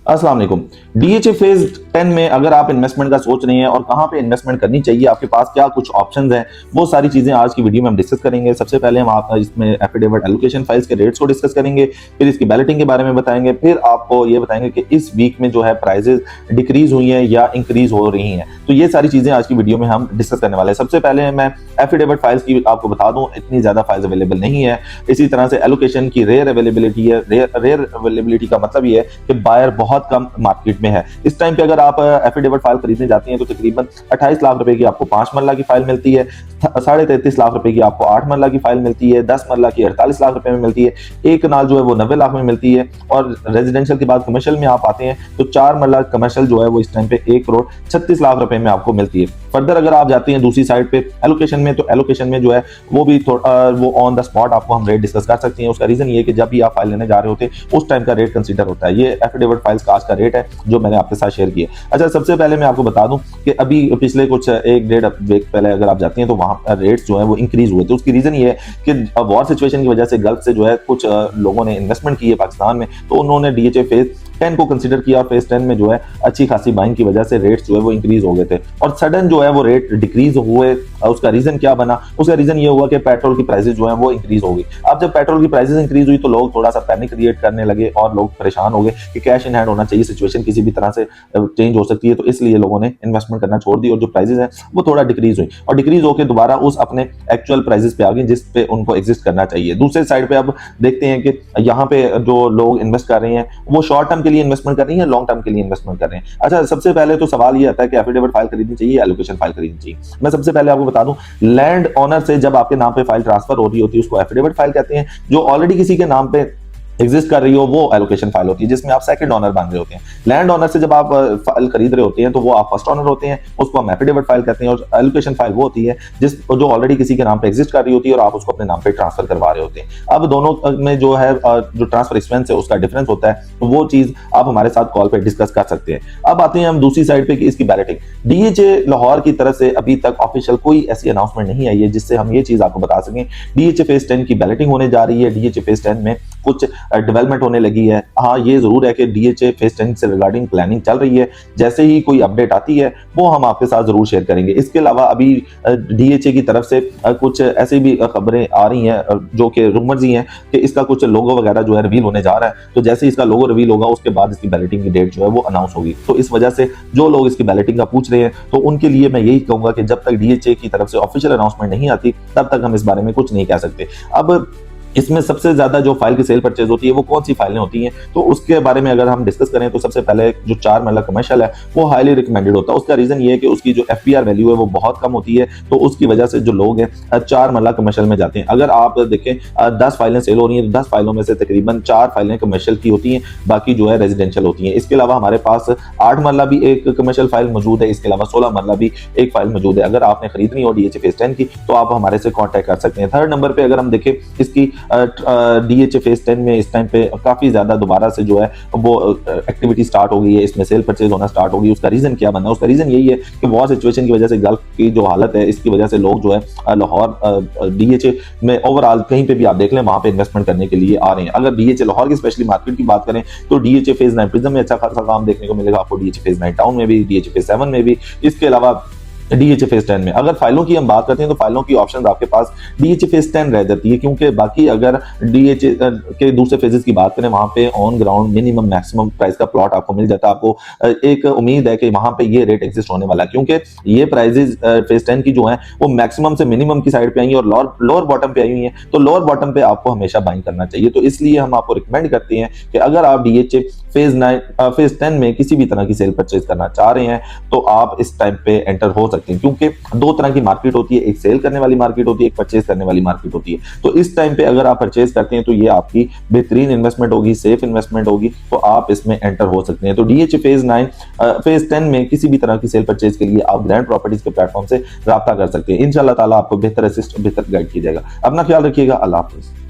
अस्सलाम वालेकुम। DHA phase 10 में अगर आप इन्वेस्टमेंट का सोच रहे हैं और कहां पे इन्वेस्टमेंट करनी चाहिए, आपके पास क्या कुछ ऑप्शंस हैं, वो सारी चीजें आज की वीडियो में हम डिस्कस करेंगे। सबसे पहले हम आप इसमें एफिडेविट एलोकेशन फाइल्स के रेट्स को डिस्कस करेंगे, फिर इसकी बैलेटिंग के बारे में बताएंगे, फिर आपको ये बताएंगे कि इस वीक में जो है प्राइजेस डिक्रीज हुई हैं या इंक्रीज हो रही हैं। तो ये सारी चीजें आज की वीडियो में हम डिस्कस करने वाले हैं। सबसे पहले मैं एफिडेविट फाइल्स की आपको बता दूं, इतनी ज्यादा फाइल्स अवेलेबल नहीं है। इसी तरह से एलोकेशन की रेयर अवेलेबिलिटी है। रेयर अवेलेबिलिटी का मतलब ये है कि बायर बहुत कम मार्केट में है। इस टाइम पे अगर आप एफिडेविट फाइल खरीदने जाती हैं तो तकरीबन 28 लाख रुपए की आपको 5 मरला की फाइल मिलती है, 33.5 लाख रुपए की आपको 8 मरला की फाइल मिलती है, 10 मरला की 48 लाख रुपए में मिलती है, एक नाल जो है वो 90 लाख में मिलती है। और रेजिडेंशियल के बाद कमर्शियल में आप आते हैं तो 4 मरला कमर्शियल जो है वो इस टाइम पे 1 करोड़ 36 लाख रुपए में आपको मिलती है। फर्दर अगर आप जाते हैं दूसरी साइड पे एलोकेशन में, तो एलोकेशन में जो है वो भी वो ऑन द स्पॉट आपको हम रेट डिस्कस कर सकते हैं। उसका रीजन ये है कि जब भी आप फाइल लेने जा रहे होते हैं उस टाइम का रेट कंसीडर होता है। ये एफिडेविट फाइल्स का आज का रेट है जो मैंने आपके साथ शेयर किया। अच्छा, सबसे पहले मैं आपको बता दूं कि अभी पिछले कुछ 1-1.5 वीक पहले अगर आप जाते हैं तो वहां पर रेट्स जो है वो इंक्रीज हुए थे। उसकी रीजन ये है कि वॉर सिचुएशन की वजह से गल्फ से जो है कुछ लोगों ने इन्वेस्टमेंट की है पाकिस्तान में, तो उन्होंने डीएचए फेज 10 को कंसीडर किया और फेज 10 में जो है अच्छी खासी बाइंग की वजह से रेट्स जो है वो इंक्रीज हो गए थे और सडन जो है वो रेट डिक्रीज हुए। उसका रीजन क्या बना? उसका रीजन ये हुआ कि पेट्रोल की प्राइसेस जो है वो इंक्रीज हो गई। अब जब पेट्रोल की प्राइसेस इंक्रीज हुई तो लोग थोड़ा सा पैनिक क्रिएट करने लगे और लोग परेशान हो गए कि कैश इन हैंड होना चाहिए, सिचुएशन किसी भी तरह से चेंज हो सकती है, तो इसलिए लोगों ने इन्वेस्टमेंट करना छोड़ दी और जो प्राइसेस हैं वो थोड़ा डिक्रीज हुई और डिक्रीज होकर दोबारा उस अपने एक्चुअल प्राइसेस पे आ गई जिस पे उनको एग्जिस्ट करना चाहिए। दूसरे साइड पे अब देखते हैं कि यहाँ पे जो लोग इन्वेस्ट कर रहे हैं वो शॉर्ट टर्म के लिए इन्वेस्टमेंट कर रही है, लॉन्ग टर्म के लिए इन्वेस्टमेंट कर रहे हैं। अच्छा, सबसे पहले तो सवाल ये आता है कि एफिडेविट फाइल खरीदनी चाहिए, एलोकेशन फाइल खरीदनी चाहिए। मैं सबसे पहले आपको बता दूं, लैंड ओनर से जब आपके नाम पे फाइल ट्रांसफर हो रही होती है उसको एफिडेविट फाइल कहते हैं। जो ऑलरेडी किसी के नाम पे एग्जिस्ट कर रही हो वो एलोकेशन फाइल होती है जिसमें आप सेकंड ओनर बन रहे होते हैं। लैंड ओनर से जब आप फाइल खरीद रहे होते हैं तो वो आप फर्स्ट ओनर होते हैं, उसको हम एफिडेविट फाइल कहते हैं। और एलोकेशन फाइल वो होती है जिस जो ऑलरेडी किसी के नाम पे एग्जिस्ट कर रही होती है और आप उसको अपने नाम पे ट्रांसफर करवा रहे होते हैं। अब दोनों में जो है जो ट्रांसफर एक्सपेंस है उसका डिफरेंस होता है, तो वो चीज आप हमारे साथ कॉल पे डिस्कस कर सकते हैं। अब आते हैं हम दूसरी साइड पे कि इसकी बैलेटिंग। डीएचए लाहौर की तरफ से अभी तक ऑफिशियल कोई ऐसी अनाउंसमेंट नहीं आई है जिससे हम ये चीज आपको बता सकें डीएचए फेज 10 की बैलेटिंग होने जा रही है, डीएचए फेज 10 में कुछ डेवलपमेंट होने लगी है। हाँ, ये जरूर है कि डीएचए फेज 10 से रिगार्डिंग प्लानिंग चल रही है। जैसे ही कोई अपडेट आती है वो हम आपके साथ जरूर शेयर करेंगे। इसके अलावा अभी डीएचए की तरफ से कुछ ऐसी भी खबरें आ रही हैं जो कि रूमर्स ही हैं कि इसका कुछ लोगो वगैरह जो है रिवील होने जा रहा है। तो जैसे ही इसका लोगो रिवील होगा उसके बाद इसकी बैलेटिंग की डेट जो है वो अनाउंस होगी। तो इस वजह से जो लोग इसकी बैलेटिंग का पूछ रहे हैं तो उनके लिए मैं यही कहूंगा कि जब तक डीएचए की तरफ से ऑफिशियल अनाउंसमेंट नहीं आती तब तक हम इस बारे में कुछ नहीं कह सकते। अब इसमें सबसे ज्यादा जो फाइल की सेल परचेज होती है वो कौन सी फाइलें होती हैं, तो उसके बारे में अगर हम डिस्कस करें तो सबसे पहले जो 4 मरला कमर्शियल है वो हाईली रिकमेंडेड होता है। उसका रीजन ये है कि उसकी जो एफपीआर वैल्यू है वो बहुत कम होती है, तो उसकी वजह से जो लोग हैं 4 मरला कमर्शियल में जाते हैं। अगर आप देखें 10 फाइलें सेल हो रही हैं तो 10 फाइलों में से तकरीबन 4 फाइलें कमर्शियल की होती हैं, बाकी जो है रेजिडेंशियल होती हैं। इसके अलावा हमारे पास 8 मरला भी एक कमर्शियल फाइल मौजूद है, इसके अलावा 16 मरला भी एक फाइल मौजूद है। अगर आपने खरीदनी हो डीएचए फेज 10 की तो आप हमारे से कॉन्टैक्ट कर सकते हैं। थर्ड नंबर पे अगर हम देखें इसकी डीएचए फेज 10 में इस टाइम पे काफी ज्यादा दोबारा से जो है वो एक्टिविटी स्टार्ट हो गई है, इसमें सेल परचेज होना स्टार्ट हो गई। उसका रीजन क्या बना? उसका रीजन यही है कि वॉर सिचुएशन की वजह से गल्फ की जो हालत है इसकी वजह से लोग जो है लाहौर डीएचए में ओवरऑल कहीं पे भी आप देख लें वहां पे इन्वेस्टमेंट करने के लिए आ रहे हैं। अगर डीएचए लाहौर की स्पेशली मार्केट की बात करें तो डीएचए फेज 9 प्रिज्म में अच्छा खासा काम देखने को मिलेगा आपको, डीएचए फेज 9 टाउन में भी, डीएचए फेज 7 में भी। इसके अलावा डीएचए फेज 10 में अगर फाइलों की हम बात करते हैं तो फाइलों की ऑप्शन आपके पास डीएचए फेज 10 रह जाती है, क्योंकि बाकी अगर डीएचए के दूसरे फेजेस की बात करें वहां पे on ground minimum maximum price का प्लॉट आपको मिल जाता है। आपको एक उम्मीद है कि वहां पे ये रेट एग्जिस्ट होने वाला है, क्योंकि ये प्राइजेस फेज 10 की जो है वो मैक्सिमम से मिनिमम की साइड पे आई है और लोअर बॉटम पे आई हुई है। तो लोअर बॉटम पे आपको हमेशा बाइंग करना चाहिए। तो इसलिए हम आपको रिकमेंड करते हैं कि अगर आप डीएचए फेज 10 में किसी भी तरह की सेल परचेज करना चाह रहे हैं तो आप इस टाइम पे एंटर हो सकते हैं, क्योंकि दो तरह की मार्केट होती है, एक सेल करने वाली मार्केट होती है, एक परचेज करने वाली मार्केट होती है। तो इस टाइम पे अगर आप परचेज करते हैं तो ये आपकी बेहतरीन इन्वेस्टमेंट होगी, सेफ इन्वेस्टमेंट होगी, तो आप इसमें एंटर हो सकते हैं। तो डीएचए फेज 10 में किसी भी तरह की सेल परचेज के लिए आप ग्रैंड प्रॉपर्टीज के प्लेटफॉर्म से राब्ता कर सकते हैं। इंशाल्लाह ताला आपको बेहतर असिस्ट बेहतर गाइड किया जाएगा। अपना ख्याल रखिएगा। अल्लाह हाफिज।